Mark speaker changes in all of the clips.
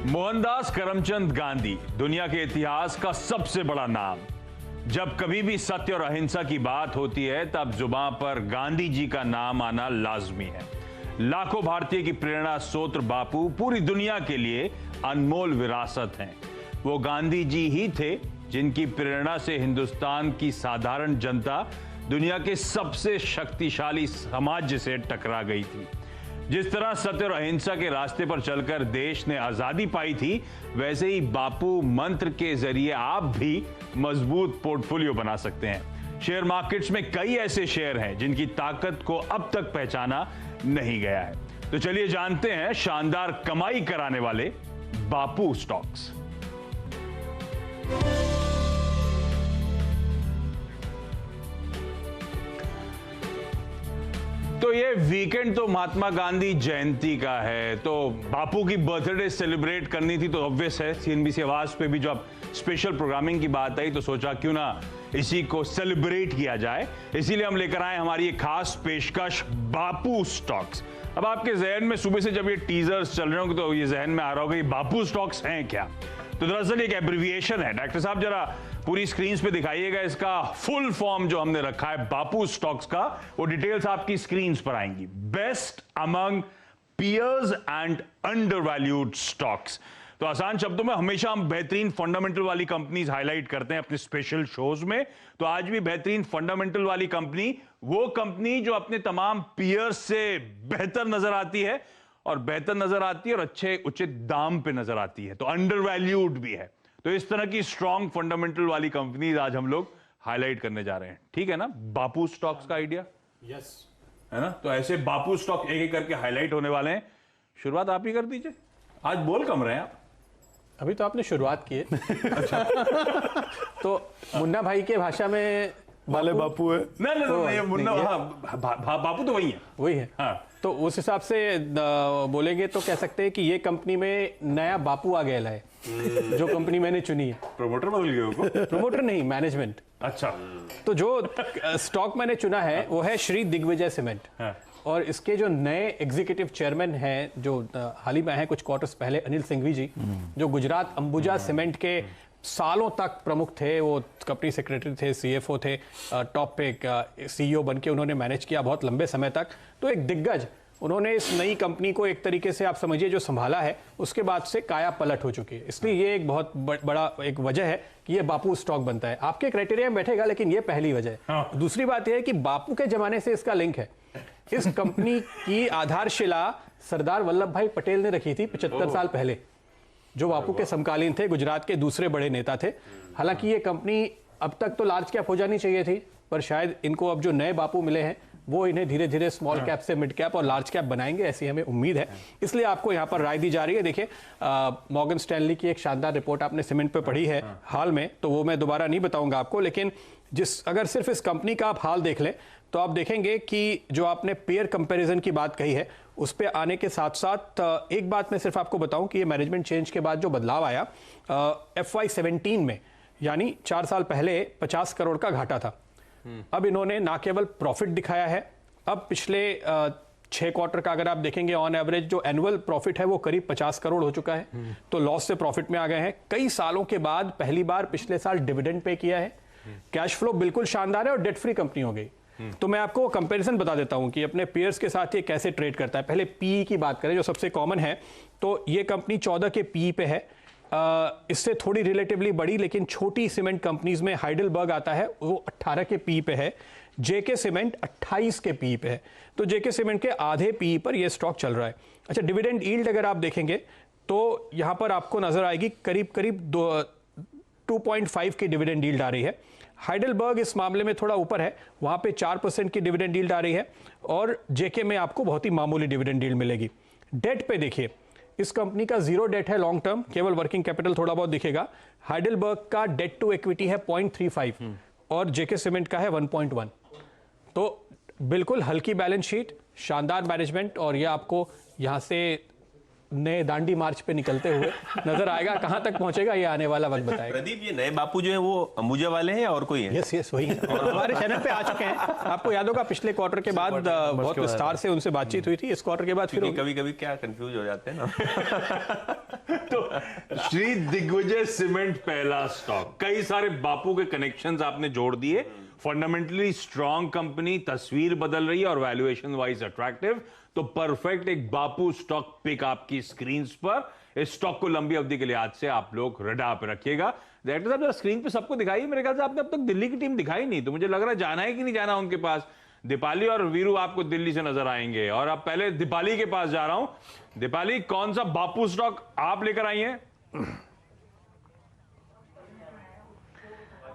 Speaker 1: मोहनदास करमचंद गांधी दुनिया के इतिहास का सबसे बड़ा नाम। जब कभी भी सत्य और अहिंसा की बात होती है तब जुबान पर गांधी जी का नाम आना लाजमी है। लाखों भारतीय की प्रेरणा स्रोत बापू पूरी दुनिया के लिए अनमोल विरासत हैं। वो गांधी जी ही थे जिनकी प्रेरणा से हिंदुस्तान की साधारण जनता दुनिया के सबसे शक्तिशाली समाज से टकरा गई थी। जिस तरह सत्य और अहिंसा के रास्ते पर चलकर देश ने आजादी पाई थी, वैसे ही बापू मंत्र के जरिए आप भी मजबूत पोर्टफोलियो बना सकते हैं। शेयर मार्केट्स में कई ऐसे शेयर हैं जिनकी ताकत को अब तक पहचाना नहीं गया है। तो चलिए जानते हैं शानदार कमाई कराने वाले बापू स्टॉक्स। तो ये वीकेंड तो महात्मा गांधी जयंती का है, तो बापू की बर्थडे सेलिब्रेट करनी थी, तो ऑब्वियस है सीएनबीसी आवाज पे भी जो अब स्पेशल प्रोग्रामिंग की बात आई तो सोचा क्यों ना इसी को सेलिब्रेट किया जाए। इसीलिए हम लेकर आए हमारी एक खास पेशकश बापू स्टॉक्स। अब आपके जहन में सुबह से जब ये टीजर्स चल रहे होंगे तो ये जहन में आ रहा होगा ये बापू स्टॉक्स हैं क्या। तो दरअसल एक एब्रिविएशन है। डॉक्टर साहब जरा पूरी स्क्रीन पे दिखाइएगा इसका फुल फॉर्म जो हमने रखा है बापू स्टॉक्स का, वो डिटेल्स आपकी स्क्रीन पर आएंगी। Best among peers and undervalued stocks. तो आसान शब्दों में हमेशा हम बेहतरीन फंडामेंटल वाली कंपनीज हाईलाइट करते हैं अपने स्पेशल शोज में, तो आज भी बेहतरीन फंडामेंटल वाली कंपनी, वो कंपनी जो अपने तमाम पियर्स से बेहतर नजर आती है और बेहतर नजर आती है और अच्छे उचित दाम पे नजर आती है, तो अंडरवैल्यूड भी है। तो इस तरह की स्ट्रॉन्ग फंडामेंटल वाली कंपनीज आज हम लोग हाईलाइट करने जा रहे हैं। ठीक है ना बापू स्टॉक्स का आइडिया?
Speaker 2: यस
Speaker 1: है ना। तो ऐसे बापू स्टॉक एक एक करके हाईलाइट होने वाले हैं। शुरुआत आप ही कर दीजिए, आज बोल कम रहे हैं आप।
Speaker 2: अभी तो आपने शुरुआत की है। अच्छा। तो मुन्ना भाई के भाषा में
Speaker 3: वाले बापू है।
Speaker 1: नहीं, मुन्ना बापू तो वही है।
Speaker 2: वही है।
Speaker 1: हाँ।
Speaker 2: तो उस हिसाब से बोलेंगे तो कह सकते हैं कि ये कंपनी में नया बापू आ गया है। जो कंपनी मैंने चुनी है।
Speaker 1: प्रमोटर बदल गए हो?
Speaker 2: प्रमोटर नहीं, मैनेजमेंट।
Speaker 1: अच्छा।
Speaker 2: तो जो स्टॉक मैंने चुना है वो है श्री दिग्विजय सीमेंट।
Speaker 1: हाँ।
Speaker 2: और इसके जो नए एग्जीक्यूटिव चेयरमैन हैं जो हाल ही में हैं कुछ क्वार्टर्स पहले, अनिल सिंघवी जी, जो गुजरात अंबुजा सीमेंट के सालों तक प्रमुख थे, वो कंपनी सेक्रेटरी थे, सीएफओ थे, टॉप पे सीईओ बन के उन्होंने मैनेज किया बहुत लंबे समय तक। तो एक दिग्गज उन्होंने इस नई कंपनी को एक तरीके से आप समझिए जो संभाला है, उसके बाद से काया पलट हो चुकी है। इसलिए ये एक बहुत बड़ा एक वजह है कि ये बापू स्टॉक बनता है। आपके क्राइटेरिया में बैठेगा, लेकिन ये पहली वजह है।
Speaker 1: हाँ।
Speaker 2: दूसरी बात यह है कि बापू के जमाने से इसका लिंक है। इस कंपनी की आधारशिला सरदार वल्लभ भाई पटेल ने रखी थी 75 साल पहले, जो बापू के समकालीन थे, गुजरात के दूसरे बड़े नेता थे। हालांकि ये कंपनी अब तक तो लार्ज कैप हो जानी चाहिए थी, पर शायद इनको अब जो नए बापू मिले हैं वो इन्हें धीरे धीरे स्मॉल कैप से मिड कैप और लार्ज कैप बनाएंगे, ऐसी हमें उम्मीद है। इसलिए आपको यहाँ पर राय दी जा रही है। देखिए मॉर्गन स्टैनली की एक शानदार रिपोर्ट आपने सीमेंट पे पढ़ी है हाल में, तो वो मैं दोबारा नहीं बताऊंगा आपको, लेकिन अगर सिर्फ इस कंपनी का आप हाल देख लें तो आप देखेंगे कि जो आपने पेयर कंपैरिजन की बात कही है उस पे आने के साथ साथ एक बात मैं सिर्फ आपको बताऊं कि ये मैनेजमेंट चेंज के बाद जो बदलाव आया FY17 में, यानी 4 साल पहले 50 करोड़ का घाटा था। अब इन्होंने ना केवल प्रॉफिट दिखाया है, अब पिछले 6 क्वार्टर का अगर आप देखेंगे ऑन एवरेज जो एनुअल प्रॉफिट है वो करीब 50 करोड़ हो चुका है। तो लॉस से प्रॉफिट में आ गए हैं। कई सालों के बाद पहली बार पिछले साल डिविडेंड पे किया है। कैश फ्लो बिल्कुल शानदार है और डेट फ्री कंपनी हो गई। तो मैं आपको कंपैरिजन बता देता हूं कि अपने पेयर्स के साथ ये कैसे ट्रेड करता है। पहले पीई की बात करें जो सबसे कॉमन है, तो ये कंपनी 14 के पीई पे है। इससे थोड़ी रिलेटिवली बड़ी लेकिन छोटी सीमेंट कंपनीज में हाइडेलबर्ग आता है, वो 18 के पीई पे है। जेके सीमेंट 28 के पीई पे है। तो जेके सीमेंट के आधे पीई पर यह स्टॉक चल रहा है। अच्छा, डिविडेंड यील्ड अगर आप देखेंगे तो यहां पर आपको नजर आएगी करीब करीब 2.5 की डिविडेंड यील्ड आ रही है। हाइडेलबर्ग इस मामले में थोड़ा ऊपर है, वहां पे 4% की डिविडेंड यील्ड आ रही है और जेके में आपको बहुत ही मामूली डिविडेंड यील्ड मिलेगी। डेट पे देखिए, इस कंपनी का 0 डेट है लॉन्ग टर्म, केवल वर्किंग कैपिटल थोड़ा बहुत दिखेगा। हाइडेलबर्ग का डेट टू इक्विटी है 0.35 और जेके सीमेंट का है 1.1। तो बिल्कुल हल्की बैलेंस शीट, शानदार मैनेजमेंट, और यह आपको यहां से नए दांडी मार्च पे निकलते हुए नजर आएगा। कहां तक पहुंचेगा ये आने वाला वक्त बताएगा।
Speaker 3: प्रदीप, ये नए बापू जो है वो अंबुजा वाले हैं या और कोई है?
Speaker 2: यस वही है। और हमारे चैनल पे आ चुके हैं। आपको याद होगा पिछले क्वार्टर के बाद बहुत विस्तार से उनसे बातचीत हुई थी। इस क्वार्टर के बाद फिर
Speaker 3: कभी कभी क्या कंफ्यूज हो जाते हैं ना।
Speaker 1: तो श्री दिग्विजय सीमेंट पहला स्टॉक, कई सारे बापू के कनेक्शंस आपने जोड़ दिए। फंडामेंटली स्ट्रॉन्ग कंपनी, तस्वीर बदल रही है और वैल्यूएशन वाइज अट्रैक्टिव, तो परफेक्ट एक बापू स्टॉक पिक आपकी स्क्रीन पर। इस स्टॉक को लंबी अवधि के लिए आज से आप लोग रडार पे रखिएगा। डायरेक्टर साहब जरा स्क्रीन पे सबको दिखाइए। मेरे ख्याल से आपने अब तक दिल्ली की टीम दिखाई नहीं, तो मुझे लग रहा है जाना है कि नहीं जाना उनके पास। दीपाली और वीरू आपको दिल्ली से नजर आएंगे और अब पहले दीपाली के पास जा रहा हूं। दीपाली, कौन सा बापू स्टॉक आप लेकर आई हैं?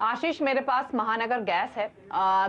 Speaker 4: आशीष, मेरे पास महानगर गैस है।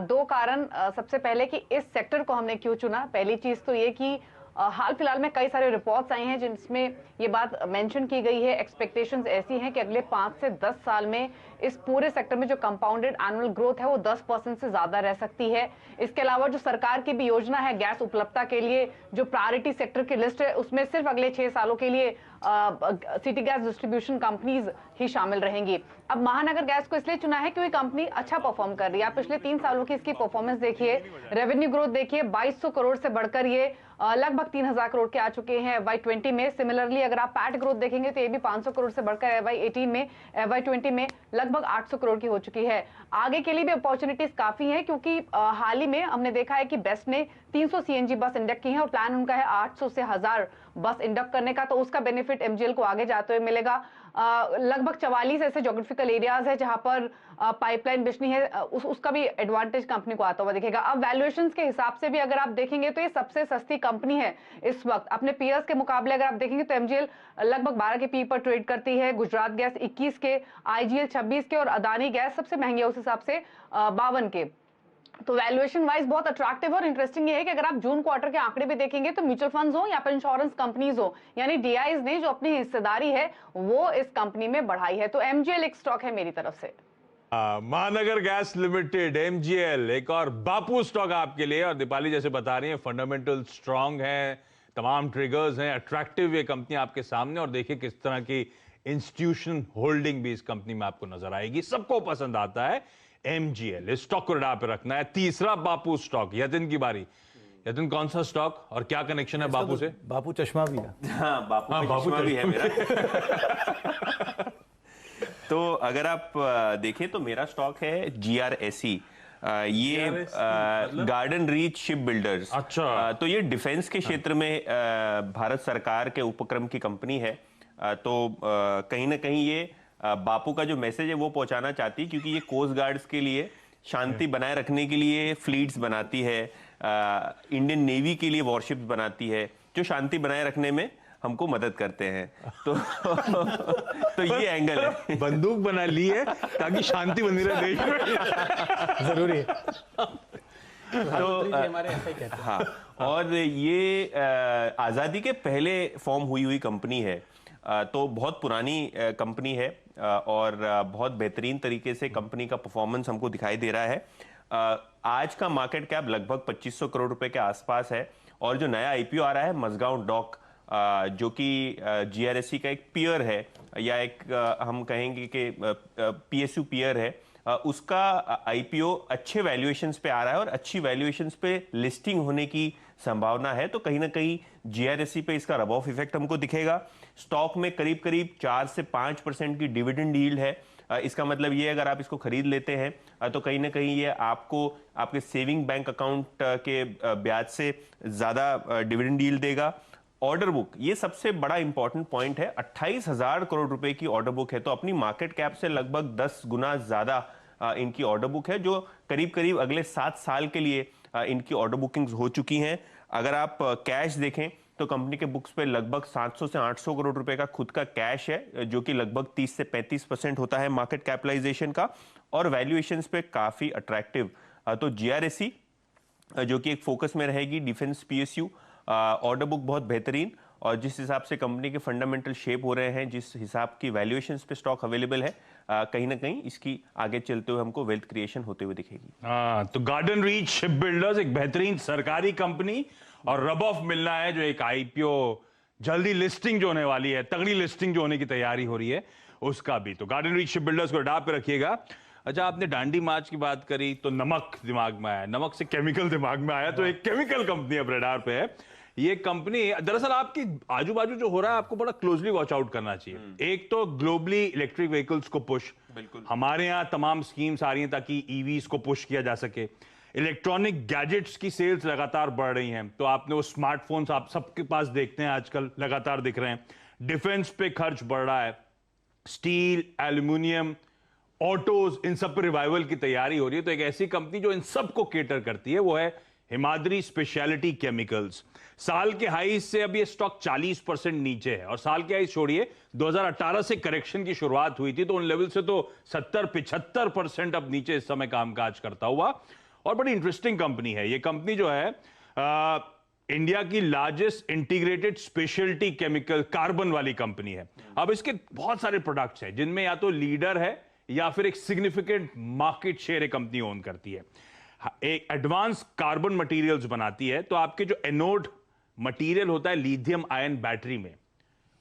Speaker 4: दो कारण। सबसे पहले कि इस सेक्टर को हमने क्यों चुना। पहली चीज तो ये कि हाल फिलहाल में कई सारे रिपोर्ट्स आई हैं जिसमें ये बात मेंशन की गई है, एक्सपेक्टेशंस ऐसी हैं कि अगले 5 से 10 साल में इस पूरे सेक्टर में जो कंपाउंडेड एनुअल ग्रोथ है वो 10% से ज्यादा रह सकती है। इसके अलावा जो सरकार की भी योजना है गैस उपलब्धता के लिए, जो प्रायोरिटी सेक्टर की लिस्ट है उसमें सिर्फ अगले 6 सालों के लिए सिटी गैस डिस्ट्रीब्यूशन कंपनीज ही शामिल रहेंगी। अब महानगर गैस को इसलिए चुना है क्योंकि कंपनी अच्छा परफॉर्म कर रही है। आप पिछले 3 सालों की इसकी परफॉर्मेंस देखिए, रेवेन्यू ग्रोथ देखिए, 2200 करोड़ से बढ़कर ये लगभग 3000 करोड़ के आ चुके हैं FY20 में। सिमिलरली अगर आप पैट ग्रोथ देखेंगे तो ये भी 500 करोड़ से बढ़कर FY18 में, FY20 में लगभग 800 करोड़ की हो चुकी है। आगे के लिए भी अपॉर्चुनिटीज काफी हैं क्योंकि हाल ही में हमने देखा है कि बेस्ट ने 300 CNG बस इंडक्ट की है और प्लान उनका है 800 से 1000 बस इंडक्ट करने का, तो उसका बेनिफिट MGL को आगे जाते हुए मिलेगा। लगभग 44 ऐसे ज्योग्राफिकल एरियाज है जहां पर पाइपलाइन बिजली है, उसका भी एडवांटेज कंपनी को आता हुआ दिखेगा। अब वैल्यूएशंस के हिसाब से भी अगर आप देखेंगे तो ये सबसे सस्ती कंपनी है इस वक्त अपने पीयर्स के मुकाबले। अगर आप देखेंगे तो MGL लगभग 12 के पी पर ट्रेड करती है, गुजरात गैस 21 के, IGL 26 के और अदानी गैस सबसे महंगी है उस हिसाब से 52 के। तो वैल्यूएशन वाइज बहुत अट्रैक्टिव और इंटरेस्टिंग ये है कि अगर आप जून क्वार्टर के आंकड़े भी देखेंगे तो म्यूचुअल फंड्स हो या फिर इंश्योरेंस कंपनीज हो, यानी DIs ने जो अपनी हिस्सेदारी है वो इस कंपनी में बढ़ाई है। तो MGL एक स्टॉक है मेरी तरफ से।
Speaker 1: महानगर गैस लिमिटेड, MGL, एक और बापू स्टॉक आपके लिए। और दीपाली जैसे बता रही है फंडामेंटल स्ट्रांग है, तमाम ट्रिगर्स हैं, अट्रैक्टिव ये कंपनी आपके सामने। और देखिए किस तरह की इंस्टीट्यूशन होल्डिंग भी इस कंपनी में आपको नजर आएगी। सबको पसंद आता है MGL। इस स्टॉक को रडार पे रखना है। तीसरा बापू स्टॉक, यतिन की बारी। यतिन, कौन सा स्टॉक और क्या कनेक्शन है बापू से?
Speaker 5: बापू चश्मा भी है।
Speaker 3: हाँ, बापू चश्मा भी है मेरा। तो अगर आप देखें तो मेरा स्टॉक है GRSE। ये गार्डन रीच शिप बिल्डर्स।
Speaker 1: अच्छा।
Speaker 3: तो ये डिफेंस के क्षेत्र में भारत सरकार के उपक्रम की कंपनी है। तो कहीं ना कहीं ये बापू का जो मैसेज है वो पहुंचाना चाहती है, क्योंकि ये कोस्ट गार्ड्स के लिए शांति बनाए रखने के लिए फ्लीट्स बनाती है, इंडियन नेवी के लिए वॉरशिप्स बनाती है जो शांति बनाए रखने में हमको मदद करते हैं। तो ये एंगल है।
Speaker 1: बंदूक बना ली है ताकि शांति बनी रहे देश में।
Speaker 2: जरूरी है।
Speaker 4: तो
Speaker 2: हमारे ऐसा ही कहते हैं।
Speaker 3: हाँ, और ये आजादी के पहले फॉर्म हुई कंपनी है। तो बहुत पुरानी कंपनी है और बहुत बेहतरीन तरीके से कंपनी का परफॉर्मेंस हमको दिखाई दे रहा है। आज का मार्केट कैप लगभग 2500 करोड़ रुपए के आसपास है। और जो नया IPO आ रहा है मझगांव डॉक, जो कि GRSE का एक पीयर है या एक हम कहेंगे कि PSU पीयर है, उसका IPO अच्छे वैल्यूएशंस पे आ रहा है और अच्छी वैल्यूएशंस पे लिस्टिंग होने की संभावना है। तो कहीं ना कहीं GRSE पे इसका रब ऑफ इफेक्ट हमको दिखेगा। स्टॉक में करीब करीब 4 से 5% की डिविडेंड यील्ड है। इसका मतलब ये अगर आप इसको खरीद लेते हैं तो कहीं ना कहीं ये आपको आपके सेविंग बैंक अकाउंट के ब्याज से ज्यादा डिविडेंड यील्ड देगा। ऑर्डर बुक, ये सबसे बड़ा इंपॉर्टेंट पॉइंट है। 28,000 करोड़ रुपए की ऑर्डर बुक है, तो अपनी मार्केट कैप से लगभग 10 गुना ज्यादा इनकी ऑर्डर बुक है, जो करीब करीब अगले 7 साल के लिए इनकी ऑर्डर बुकिंग्स हो चुकी हैं। अगर आप कैश देखें तो कंपनी के बुक्स पे लगभग 700 से 800 करोड़ रुपए का खुद का कैश है, जो कि लगभग 30 से 35% होता है मार्केट कैपिटलाइजेशन का। और वैल्यूएशंस पे काफी अट्रैक्टिव। तो GRSE जो कि एक फोकस में रहेगी, डिफेंस PSU, ऑर्डर बुक बहुत बेहतरीन, और जिस हिसाब से कंपनी के फंडामेंटल शेप हो रहे हैं, जिस हिसाब की वैल्यूएशंस पे स्टॉक अवेलेबल है, कहीं ना कहीं इसकी आगे चलते हुए हमको वेल्थ क्रिएशन होते हुए दिखेगी।
Speaker 1: हाँ, तो गार्डन रीच शिप बिल्डर्स एक बेहतरीन सरकारी कंपनी और रब ऑफ मिलना है जो एक IPO जल्दी लिस्टिंग जो होने वाली है, तगड़ी लिस्टिंग जो होने की तैयारी हो रही है, उसका भी। तो गार्डन रीच शिप बिल्डर्स को रडार पे रखिएगा। अच्छा, आपने डांडी मार्च की बात करी तो नमक दिमाग में आया, नमक से केमिकल दिमाग में आया, तो एक केमिकल कंपनी अब रडार पे है। ये कंपनी दरअसल आपकी आजू बाजू जो हो रहा है आपको बड़ा क्लोजली वॉच आउट करना चाहिए। एक तो ग्लोबली इलेक्ट्रिक व्हीकल्स को पुश,
Speaker 3: बिल्कुल
Speaker 1: हमारे यहाँ तमाम स्कीम्स आ रही हैं ताकि ईवीज को पुश किया जा सके। इलेक्ट्रॉनिक गैजेट्स की सेल्स लगातार बढ़ रही हैं, तो आपने वो स्मार्टफोन्स आप सबके पास देखते हैं आजकल लगातार दिख रहे हैं। डिफेंस पे खर्च बढ़ रहा है, स्टील, एल्यूमिनियम, ऑटोज, इन सब पर रिवाइवल की तैयारी हो रही है। तो एक ऐसी कंपनी जो इन सब को केटर करती है वो है हिमाद्री स्पेशलिटी केमिकल्स। साल के हाई से अब ये स्टॉक 40% नीचे है, और साल के हाई छोड़िए 2018 से करेक्शन की शुरुआत हुई थी, तो उन लेवल से तो 70-75% अब नीचे इस समय कामकाज करता हुआ। और बड़ी इंटरेस्टिंग कंपनी है ये। कंपनी जो है इंडिया की largest integrated speciality chemical carbon वाली कंपनी है। अब इसके बहुत सारे प्रोडक्ट्स हैं जिनमें या तो लीडर है या फिर एक सिग्निफिकेंट मार्केट शेयर एक कंपनी ओन करती है। एक एडवांस कार्बन मटेरियल्स बनाती है, तो आपके जो एनोड मटेरियल होता है लिथियम आयन बैटरी में,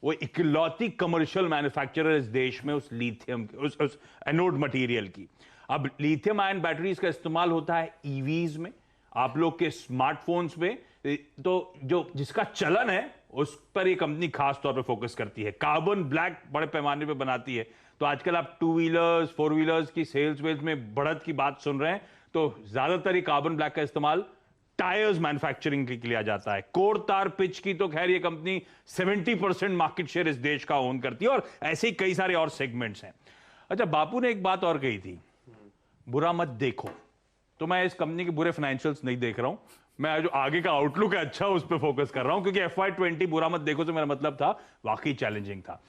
Speaker 1: वो इकलौती कमर्शियल मैन्युफैक्चरर इस देश में उस लिथियम उस एनोड मटेरियल की। अब लिथियम आयन बैटरीज का इस्तेमाल होता है ईवीज में, आप लोग के स्मार्टफोन्स में, तो जो जिसका चलन है उस पर ये कंपनी खास तौर पे फोकस करती है। कार्बन ब्लैक बड़े पैमाने पे बनाती है, तो आजकल आप 2 व्हीलर्स 4 व्हीलर्स की सेल्स वेल्स में बढ़त की बात सुन रहे हैं, तो ज्यादातर ये कार्बन ब्लैक का इस्तेमाल टायर्स मैन्युफैक्चरिंग के लिए किया जाता है। कोर तार पिच की तो खैर ये कंपनी 70% मार्केट शेयर इस देश का ओन करती है, और ऐसे ही कई सारे और सेगमेंट्स हैं। अच्छा, बापू ने एक बात और कही थी, बुरा मत देखो, तो मैं इस कंपनी के बुरे फाइनेंशियल्स नहीं देख रहा हूं, मैं जो आगे का आउटलुक है अच्छा उस पर फोकस कर रहा हूं, क्योंकि FY20 बुरा मत देखो से मेरा मतलब था वाकई चैलेंजिंग था।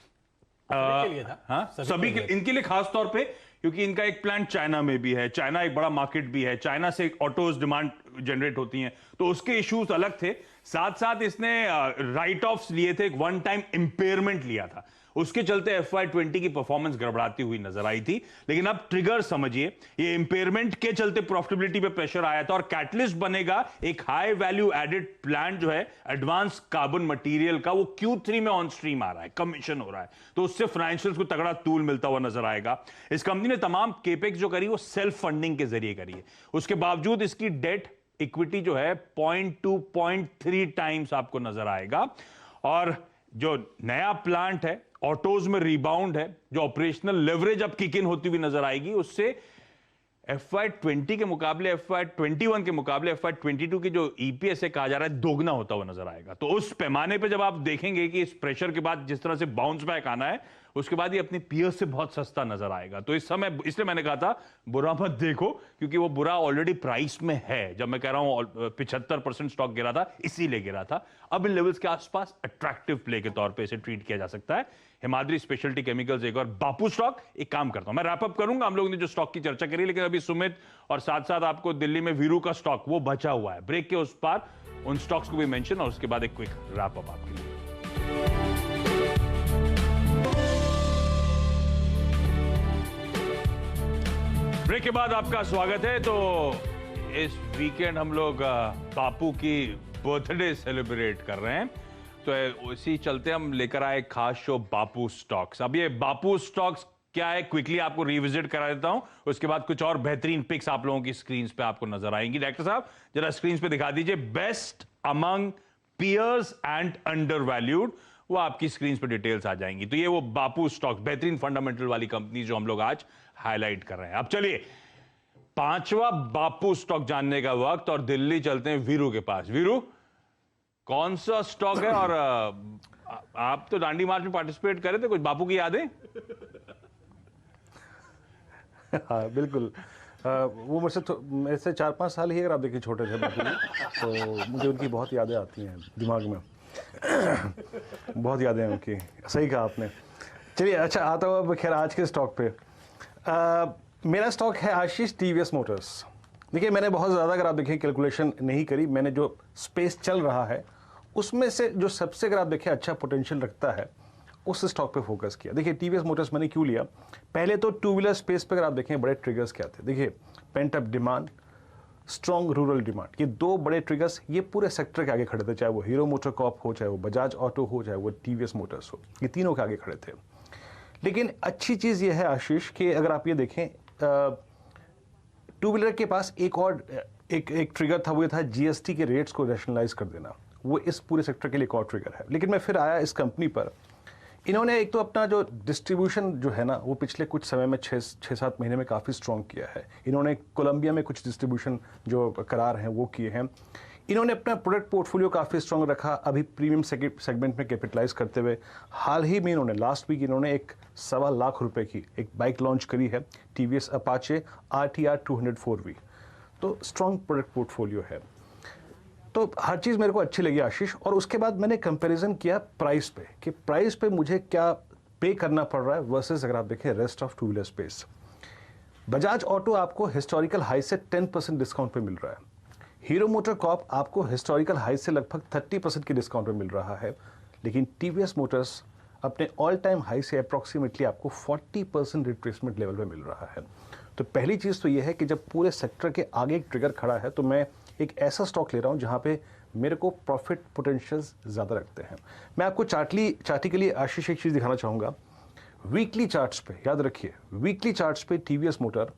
Speaker 2: के लिए था।
Speaker 1: हाँ, सभी के इनके लिए खास तौर पे, क्योंकि इनका एक प्लांट चाइना में भी है, चाइना एक बड़ा मार्केट भी है, चाइना से ऑटोज डिमांड जनरेट होती हैं, तो उसके इश्यूज अलग थे। साथ साथ इसने राइट ऑफ्स लिए थे, एक वन टाइम इंपेयरमेंट लिया था, उसके चलते FY20 की परफॉर्मेंस गड़बड़ाती हुई नजर आई थी। लेकिन अब ट्रिगर समझिए, ये इंपेयरमेंट के चलते प्रॉफिटेबिलिटी पे प्रेशर आया था, और कैटलिस्ट बनेगा एक हाई वैल्यू एडेड प्लांट जो है एडवांस कार्बन मटेरियल का, वो Q3 में ऑन स्ट्रीम आ रहा है, कमीशन हो रहा है, तो उससे फाइनेंशियल्स को तगड़ा तूल मिलता हुआ नजर आएगा। इस कंपनी ने तमाम केपेक्स जो करी वो सेल्फ फंडिंग के जरिए करी है, उसके बावजूद इसकी डेट इक्विटी जो है 0.2-0.3 टाइम्स आपको नजर आएगा। और जो नया प्लांट है, ऑटोज में रिबाउंड है, जो ऑपरेशनल लेवरेज अब किक इन होती हुई नजर आएगी, उससे FY20 के मुकाबले, FY21 के मुकाबले FY22 की जो EPS है कहा जा रहा है दोगुना होता हुआ नजर आएगा। तो उस पैमाने पे जब आप देखेंगे कि इस प्रेशर के बाद जिस तरह से बाउंस बैक आना है, उसके बाद ये अपने पीयर्स से बहुत सस्ता नजर आएगा। तो इस समय इसलिए मैंने कहा था बुरा मत देखो, क्योंकि वो बुरा ऑलरेडी प्राइस में है। जब मैं कह रहा हूं 75% स्टॉक गिरा था, इसीलिए गिरा था। अब इन लेवल्स के आसपास अट्रैक्टिव प्ले के तौर पे इसे ट्रीट किया जा सकता है। हिमाद्री स्पेशलिटी केमिकल्स एक और बापू स्टॉक। एक काम करता हूं, मैं रैप अप करूंगा, हम लोगों ने जो स्टॉक की चर्चा करी, लेकिन अभी सुमित और साथ साथ आपको दिल्ली में वीरू का स्टॉक वो बचा हुआ है, ब्रेक के उस पार उन स्टॉक्स को भी मेंशन, और उसके बाद एक क्विक रैप अप आपके लिए। ब्रेक के बाद आपका स्वागत है। तो इस वीकेंड हम लोग बापू की बर्थडे सेलिब्रेट कर रहे हैं, तो इसी चलते हम लेकर आए खास शो बापू स्टॉक्स। अब ये बापू स्टॉक्स क्या है, क्विकली आपको रिविजिट करा देता हूं, उसके बाद कुछ और बेहतरीन पिक्स आप लोगों की स्क्रीन पे आपको नजर आएंगी। डायरेक्टर साहब जरा स्क्रीन पे दिखा दीजिए, best among peers and undervalued, वो आपकी स्क्रीन पे डिटेल्स आ जाएंगी। तो ये वो बापू स्टॉक्स, बेहतरीन फंडामेंटल वाली कंपनी जो हम लोग आज हाईलाइट कर रहे हैं। अब चलिए पांचवा बापू स्टॉक जानने का वक्त, और दिल्ली चलते हैं वीरू के पास। वीरू, कौन सा स्टॉक है? और आप तो दांडी मार्च में पार्टिसिपेट करे थे, कुछ बापू की यादें?
Speaker 5: हाँ बिल्कुल, वो मेरे से 4-5 साल ही अगर आप देखिए छोटे थे बापू, तो मुझे उनकी बहुत यादें आती हैं दिमाग में। बहुत यादें हैं उनकी, सही कहा आपने। चलिए अच्छा, आता हूँ अब खैर आज के स्टॉक पे। मेरा स्टॉक है आशीष TVS मोटर्स। देखिए मैंने बहुत ज़्यादा अगर आप देखें कैलकुलेशन नहीं करी, मैंने जो स्पेस चल रहा है उसमें से जो सबसे अगर आप देखें अच्छा पोटेंशियल रखता है उस स्टॉक पे फोकस किया। देखिए TVS मोटर्स मैंने क्यों लिया, पहले तो 2 व्हीलर स्पेस पे अगर आप देखें बड़े ट्रिगर्स क्या थे। देखिए pent up demand, strong rural demand, ये दो बड़े ट्रिगर्स ये पूरे सेक्टर के आगे खड़े थे, चाहे वो हीरो मोटर कॉर्प हो, चाहे वो बजाज ऑटो हो, चाहे वो टीवीएस मोटर्स हो, ये तीनों के आगे खड़े थे। लेकिन अच्छी चीज़ ये है आशीष कि अगर आप ये देखें, टू व्हीलर के पास एक ट्रिगर था, वो ये था जीएसटी के रेट्स को रैशनलाइज कर देना, वो इस पूरे सेक्टर के लिए एक और ट्रिगर है। लेकिन मैं फिर आया इस कंपनी पर, इन्होंने एक तो अपना जो डिस्ट्रीब्यूशन जो है ना, वो पिछले कुछ समय में 6-7 महीने में काफ़ी स्ट्रॉन्ग किया है। इन्होंने कोलंबिया में कुछ डिस्ट्रीब्यूशन जो करार हैं वो किए हैं। इन्होंने अपना प्रोडक्ट पोर्टफोलियो काफ़ी स्ट्रॉन्ग रखा, अभी प्रीमियम सेगमेंट में कैपिटलाइज करते हुए। हाल ही में इन्होंने लास्ट वीक इन्होंने एक ₹1.25 की एक बाइक लॉन्च करी है, टीवीएस अपाचे RTR 204V। तो स्ट्रॉन्ग प्रोडक्ट पोर्टफोलियो है, तो हर चीज़ मेरे को अच्छी लगी आशीष। और उसके बाद मैंने कंपैरिजन किया प्राइस पे, कि प्राइस पे मुझे क्या पे करना पड़ रहा है वर्सेस अगर आप देखें rest of two wheeler space. Bajaj auto आपको हिस्टोरिकल हाई से 10% डिस्काउंट पे मिल रहा है, हीरो मोटर कॉर्प आपको हिस्टोरिकल हाई से लगभग 30% के डिस्काउंट पे मिल रहा है, लेकिन टीवीएस मोटर्स अपने ऑल टाइम हाई से अप्रॉक्सीमेटली आपको 40% रिट्रेसमेंट लेवल पे मिल रहा है। तो पहली चीज़ तो ये है कि जब पूरे सेक्टर के आगे एक ट्रिगर खड़ा है, तो मैं एक ऐसा स्टॉक ले रहा हूं जहां पे मेरे को प्रॉफिट पोटेंशियल्स ज़्यादा रखते हैं। मैं आपको चार्टी के लिए आशीष एक चीज़ दिखाना चाहूँगा। वीकली चार्ट्स पे याद रखिए, वीकली चार्ट्स पे टीवीएस मोटर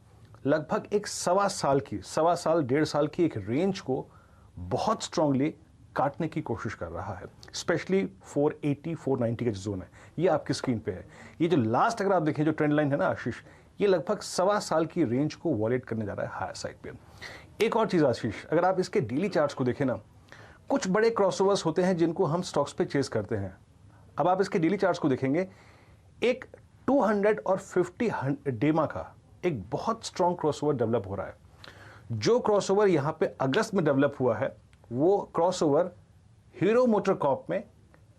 Speaker 5: लगभग एक 1.25 साल की एक रेंज को बहुत स्ट्रांगली काटने की कोशिश कर रहा है, स्पेशली 480-490 का जो जोन है, ये आपकी स्क्रीन पे है। ये जो लास्ट अगर आप देखें जो ट्रेंड लाइन है ना आशीष, ये लगभग 1.25 साल की रेंज को वॉलेट करने जा रहा है हायर साइड पे। एक और चीज़ आशीष, अगर आप इसके डेली चार्ट्स को देखें ना, कुछ बड़े क्रॉसओवर्स होते हैं जिनको हम स्टॉक्स पे चेस करते हैं। अब आप इसके डेली चार्ट्स को देखेंगे, एक 200 और 50 डेमा का एक बहुत स्ट्रॉन्ग क्रॉसओवर डेवलप हो रहा है। जो क्रॉसओवर यहां पे अगस्त में डेवलप हुआ है, वो क्रॉसओवर हीरो मोटर कॉर्प में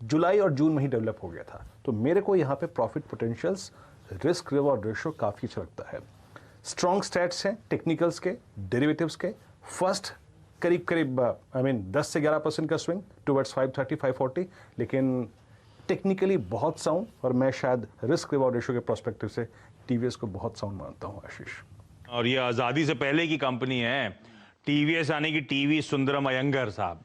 Speaker 5: जुलाई और जून में ही डेवलप हो गया था। तो मेरे को यहां पे profit potentials, risk reward ratio काफी अच्छा लगता है। स्ट्रॉन्ग स्टैट्स हैं टेक्निकल्स के, डेरिवेटिव्स के। फर्स्ट करीब 10 से 11% का स्विंग टुवर्ड्स 530-540, लेकिन टेक्निकली बहुत साउंड, और मैं शायद रिस्क रिवॉर्ड रेशियो के प्रोस्पेक्टिव से टीवीएस को बहुत साउंड मानता हूं आशीष।
Speaker 1: और ये आज़ादी से पहले की कंपनी है टीवीएस, यानी कि टीवी सुंदरम अयंगर साहब।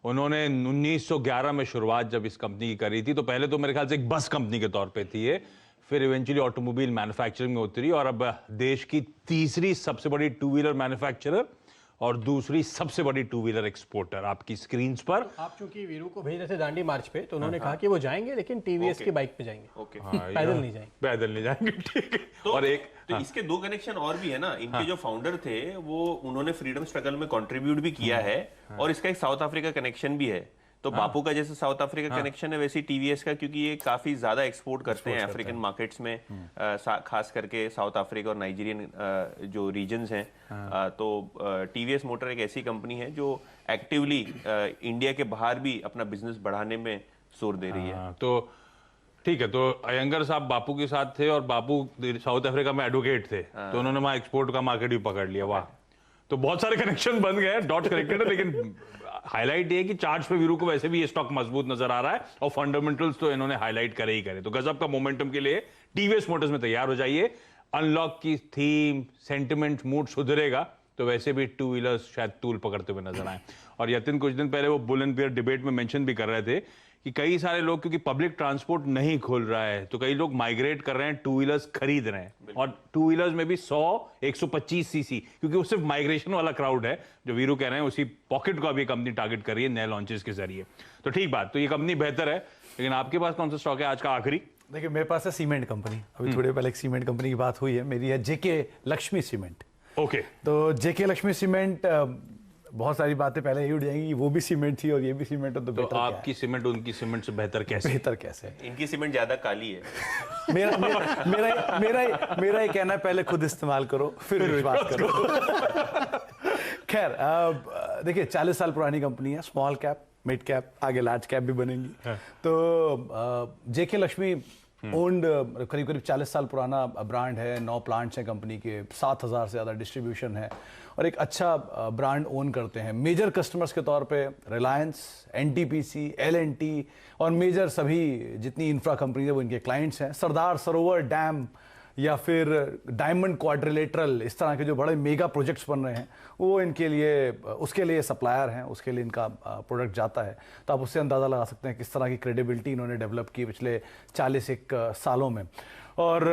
Speaker 1: उन्होंने 1911 में शुरुआत जब इस कंपनी की करी थी, तो पहले तो मेरे ख्याल से एक बस कंपनी के तौर पे थी ये, फिर इवेंचुअली ऑटोमोबाइल मैन्युफैक्चरिंग में उतरी, और अब देश की तीसरी सबसे बड़ी टू व्हीलर मैन्युफैक्चरर और दूसरी सबसे बड़ी टू व्हीलर एक्सपोर्टर आपकी स्क्रीन पर।
Speaker 2: आप चूंकि वीरू को भेज रहे थे दांडी मार्च पे, तो उन्होंने कहा कि वो जाएंगे लेकिन टीवीएस की बाइक पे जाएंगे, पैदल नहीं जाएंगे।
Speaker 1: पैदल नहीं जाएंगे, ठीक है।
Speaker 3: तो,
Speaker 1: और एक
Speaker 3: तो इसके दो कनेक्शन और भी है ना, इनके जो फाउंडर थे वो उन्होंने फ्रीडम स्ट्रगल में कंट्रीब्यूट भी किया है, और इसका एक साउथ अफ्रीका कनेक्शन भी है। तो बापू का जैसे साउथ अफ्रीका कनेक्शन है, वैसे टीवीएस का, क्योंकि ये काफी ज्यादा एक्सपोर्ट करते हैं अफ्रीकन मार्केट्स में, खास करके साउथ अफ्रीका और नाइजीरियन जो रीजन्स हैं। तो टीवीएस मोटर एक ऐसी कंपनी है जो एक्टिवली इंडिया के बाहर भी अपना बिजनेस बढ़ाने में जोर दे रही है।
Speaker 1: तो ठीक है, तो अयंगर साहब बापू के साथ थे, और बापू साउथ अफ्रीका में एडवोकेट थे, तो उन्होंने वहां एक्सपोर्ट का मार्केट भी पकड़ लिया। वाह, तो बहुत सारे कनेक्शन बन गए, डॉट कनेक्टेड है। लेकिन हाईलाइट ये कि चार्ट्स पे वीरू को वैसे भी ये स्टॉक मजबूत नजर आ रहा है, और फंडामेंटल्स तो इन्होंने हाईलाइट करे ही करे। तो गजब का मोमेंटम के लिए टीवीएस मोटर्स में तैयार हो जाइए। अनलॉक की थीम, सेंटिमेंट, मूड सुधरेगा तो वैसे भी टू व्हीलर्स शायद तूल पकड़ते हुए नजर आए। और यतिन कुछ दिन पहले वो बुल एंड बियर डिबेट में मेंशन भी कर रहे थे कि कई सारे लोग, क्योंकि पब्लिक ट्रांसपोर्ट नहीं खुल रहा है, तो कई लोग माइग्रेट कर रहे हैं, टू व्हीलर्स खरीद रहे हैं, और टू व्हीलर्स में भी 100-125 सीसी, क्योंकि वो सिर्फ माइग्रेशन वाला क्राउड है। जो वीरू कह रहे हैं, उसी पॉकेट को अभी कंपनी टारगेट कर रही है नए लॉन्चेस के जरिए। तो ठीक बात, तो ये कंपनी बेहतर है। लेकिन आपके पास कौन सा स्टॉक है आज का आखिरी?
Speaker 6: देखिए, मेरे पास है सीमेंट कंपनी। अभी थोड़े पहले एक सीमेंट कंपनी की बात हुई है, मेरी है जेके लक्ष्मी सीमेंट।
Speaker 1: ओके,
Speaker 6: तो जेके लक्ष्मी सीमेंट, बहुत सारी बातें पहले ही उड़ जाएंगी, वो भी सीमेंट थी और ये भी सीमेंट है,
Speaker 1: तो आपकी सीमेंट उनकी सीमेंट से बेहतर कैसे?
Speaker 6: बेहतर कैसे?
Speaker 3: इनकी सीमेंट ज्यादा काली है।
Speaker 6: मेरा ये कहना है, पहले खुद इस्तेमाल करो फिर विश्वास करो। खैर, देखिए 40 साल पुरानी कंपनी है, स्मॉल कैप, मिड कैप, आगे लार्ज कैप भी बनेंगी। तो जेके लक्ष्मी ओन्ड करीब 40 साल पुराना ब्रांड है, 9 प्लांट्स हैं कंपनी के, 7000 से ज़्यादा डिस्ट्रीब्यूशन है, और एक अच्छा ब्रांड ओन करते हैं। मेजर कस्टमर्स के तौर पे रिलायंस, एनटीपीसी, एलएनटी और मेजर सभी जितनी इंफ्रा कंपनी है वो इनके क्लाइंट्स हैं। सरदार सरोवर डैम या फिर डायमंड क्वाड्रिलेटरल, इस तरह के जो बड़े मेगा प्रोजेक्ट्स बन रहे हैं वो इनके लिए, उसके लिए सप्लायर हैं, उसके लिए इनका प्रोडक्ट जाता है। तो आप उससे अंदाज़ा लगा सकते हैं किस तरह की क्रेडिबिलिटी इन्होंने डेवलप की पिछले 41 सालों में। और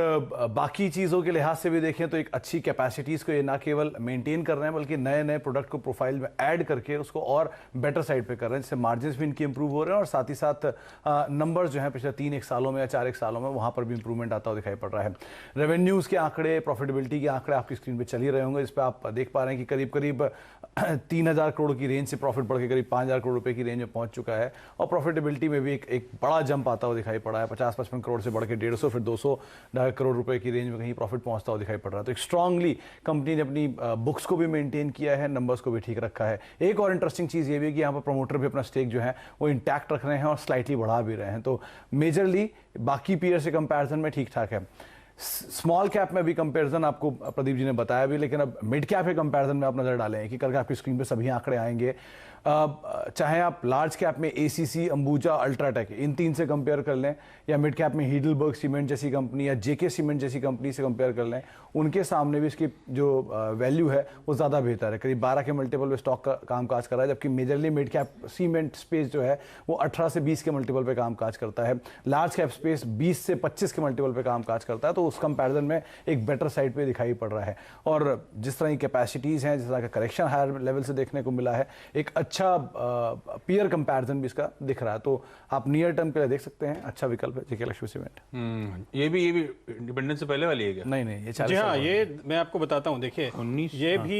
Speaker 6: बाकी चीज़ों के लिहाज से भी देखें तो एक अच्छी कैपेसिटीज़ को ये ना केवल मेंटेन कर रहे हैं बल्कि नए नए प्रोडक्ट को प्रोफाइल में ऐड करके उसको और बेटर साइड पे कर रहे हैं, जिससे मार्जिन्स भी इनकी इंप्रूव हो रहे हैं और साथ ही साथ नंबर्स जो हैं पिछले 3 सालों में या 4 सालों में वहाँ पर भी इंप्रूवमेंट आता हुआ दिखाई पड़ रहा है। रेवेन्यूज़ के आंकड़े, प्रॉफिटेबिलिटी के आंकड़े आपकी स्क्रीन पर चल ही रहे होंगे, इस पर आप देख पा रहे हैं कि करीब करीब 3000 करोड़ की रेंज से प्रॉफिट बढ़ के करीब 5000 करोड़ रुपए की रेंज में पहुंच चुका है। और प्रॉफिटेबिलिटी में भी एक बड़ा जंप आता हुआ दिखाई पड़ा है, 50-55 करोड़ से बढ़ के 150 फिर 200 करोड़ रुपए की रेंज में कहीं प्रॉफिट पहुंचता हुआ दिखाई पड़ रहा है। तो एक स्ट्रांगली कंपनी ने अपनी बुक्स को भी मेंटेन किया है, नंबर्स को भी ठीक रखा है। एक और इंटरेस्टिंग चीज़ ये भी है कि यहाँ पर प्रमोटर भी अपना स्टेक जो है वो इंटैक्ट रख रहे हैं और स्लाइटली बढ़ा भी रहे हैं। तो मेजरली बाकी पीयर से कंपैरिजन में ठीक ठाक है। स्मॉल कैप में भी कंपैरिजन आपको प्रदीप जी ने बताया भी, लेकिन अब मिड कैप के कंपैरिजन में आप नजर डालें कि करके आपकी स्क्रीन पे सभी आंकड़े आएंगे। चाहे आप लार्ज कैप में एसीसी, अंबुजा, अल्ट्राटेक इन 3 से कंपेयर कर लें या मिड कैप में हीडलबर्ग सीमेंट जैसी कंपनी या जेके सीमेंट जैसी कंपनी से कंपेयर कर लें, उनके सामने भी इसकी जो वैल्यू है वो ज़्यादा बेहतर है। करीब 12 के मल्टीपल पे स्टॉक का कामकाज कर रहा है, जबकि majorly mid cap cement space जो है वो 18 से 20 के मल्टीपल पे कामकाज करता है। लार्ज कैप स्पेस 20 से 25 के मल्टीपल पे कामकाज करता है। तो उस कंपैरिजन में एक बेटर साइड पे दिखाई पड़ रहा है। और जिस तरह की कैपेसिटीज़ हैं, जिस तरह का करेक्शन हायर लेवल से देखने को मिला है, एक अच्छा पीयर कंपैरिजन भी इसका दिख रहा है। तो आप नियर टर्म के लिए देख सकते हैं, अच्छा विकल्प है जेके लक्ष्मी सीमेंट।
Speaker 1: ये भी इंडिपेंडेंस से पहले वाली है क्या?
Speaker 6: नहीं, ये
Speaker 2: जी हाँ, ये मैं आपको बताता हूँ। देखिए,
Speaker 1: 19
Speaker 2: ये भी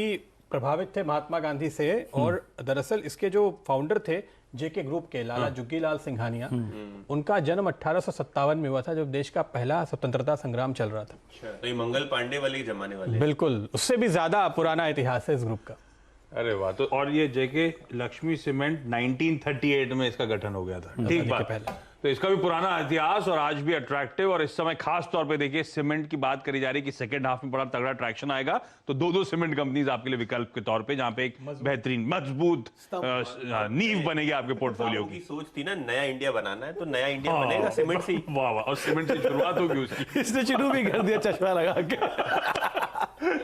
Speaker 2: प्रभावित थे महात्मा गांधी से, और दरअसल इसके जो फाउंडर थे जेके ग्रुप के, लाला जुग्गीलाल सिंघानिया, उनका जन्म 1857 में हुआ था, जब देश का पहला स्वतंत्रता संग्राम चल रहा था।
Speaker 3: तो ये मंगल पांडे वाले जमाने वाले?
Speaker 2: बिल्कुल, उससे भी ज्यादा पुराना इतिहास है इस ग्रुप का।
Speaker 1: अरे वाह। तो और ये जेके लक्ष्मी सीमेंट 1938 में इसका गठन हो गया था, ठीक बात।
Speaker 2: पहले
Speaker 1: तो इसका भी पुराना इतिहास और आज भी अट्रैक्टिव। और इस समय खास तौर पे देखिए सीमेंट की बात करी जा रही है कि सेकंड हाफ में बड़ा तगड़ा ट्रैक्शन आएगा, तो 2 सीमेंट कंपनीज आपके लिए विकल्प के तौर पे, जहां पे एक बेहतरीन मजबूत नींव बनेगी आपके पोर्टफोलियो की।
Speaker 3: सोच थी ना नया इंडिया बनाना है, तो नया इंडिया बनेगा सीमेंट से।
Speaker 1: वाह वाह, और सीमेंट से शुरुआत होगी उसकी।
Speaker 2: इसने शुरू भी कर दिया चश्मा लगा के।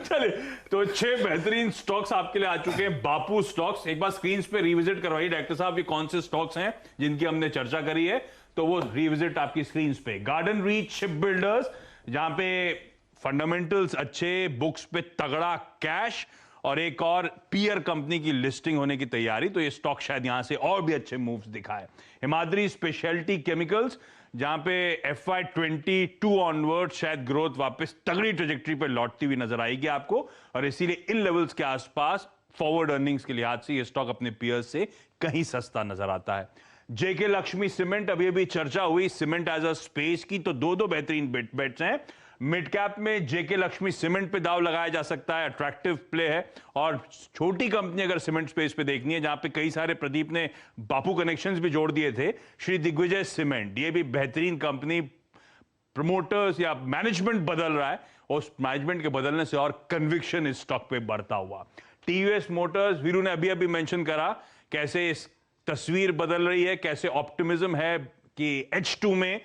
Speaker 1: चलिए, तो 6 बेहतरीन स्टॉक्स आपके लिए आ चुके हैं। बापू स्टॉक्स एक बार स्क्रीन पे रिविजिट करवाइए डायरेक्टर साहब, ये कौन से स्टॉक्स हैं जिनकी हमने चर्चा करी है, तो वो रिविजिट आपकी स्क्रीन पे। गार्डन रीच शिप बिल्डर्स, जहां पे फंडामेंटल्स अच्छे, बुक्स पे तगड़ा कैश और एक और पीयर कंपनी की लिस्टिंग होने की तैयारी, तो ये स्टॉक शायद यहां से और भी अच्छे मूव्स दिखाए। हिमाद्री स्पेशलिटी केमिकल्स, जहां पे FY22 ऑनवर्ड शायद ग्रोथ वापस तगड़ी ट्रेजेक्टरी पे लौटती हुई नजर आएगी आपको, और इसीलिए इन लेवल्स के आसपास फॉरवर्ड अर्निंग्स के लिहाज से ये स्टॉक अपने पीयर्स से कहीं सस्ता नजर आता है। जेके लक्ष्मी सीमेंट, अभी अभी चर्चा हुई सीमेंट एज अ स्पेस की, तो 2 बेहतरीन बेट्स हैं। मिड कैप में जेके लक्ष्मी सीमेंट पे दाव लगाया जा सकता है, अट्रैक्टिव प्ले है। और छोटी कंपनी अगर सीमेंट स्पेस पे देखनी है, जहां पे कई सारे प्रदीप ने बापू कनेक्शंस भी जोड़ दिए थे, श्री दिग्विजय सीमेंट, ये भी बेहतरीन कंपनी। प्रमोटर्स या मैनेजमेंट बदल रहा है, और उस मैनेजमेंट के बदलने से और कन्विक्शन इस स्टॉक पे बढ़ता हुआ। टीवीएस मोटर्स, वीरू ने अभी अभी मेंशन करा कैसे इस तस्वीर बदल रही है, कैसे ऑप्टिमिज्म है कि H2 में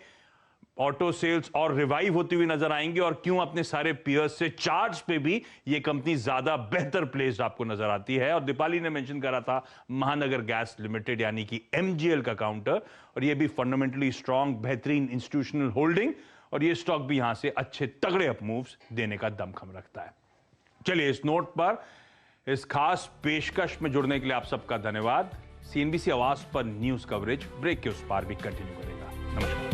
Speaker 1: ऑटो सेल्स और रिवाइव होती हुई नजर आएंगी, और क्यों अपने सारे पीयर्स से चार्ट्स पे भी ये कंपनी ज्यादा बेहतर प्लेस्ड आपको नजर आती है। और दीपाली ने मेंशन करा था महानगर गैस लिमिटेड यानी कि MGL का काउंटर, और ये भी फंडामेंटली स्ट्रांग बेहतरीन इंस्टीट्यूशनल होल्डिंग, और ये स्टॉक भी यहां से अच्छे तगड़े अप मूव्स देने का दमखम रखता है। चलिए, इस नोट पर इस खास पेशकश में जुड़ने के लिए आप सबका धन्यवाद। CNBC आवाज पर न्यूज कवरेज ब्रेक के उस पार भी कंटिन्यू करेगा। नमस्कार।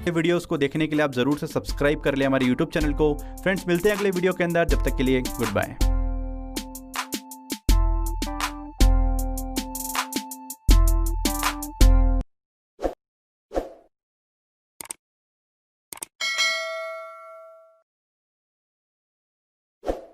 Speaker 7: वीडियोस को देखने के लिए आप जरूर से सब्सक्राइब कर लें हमारे YouTube चैनल को। फ्रेंड्स, मिलते हैं अगले वीडियो के अंदर, जब तक के लिए गुड बाय।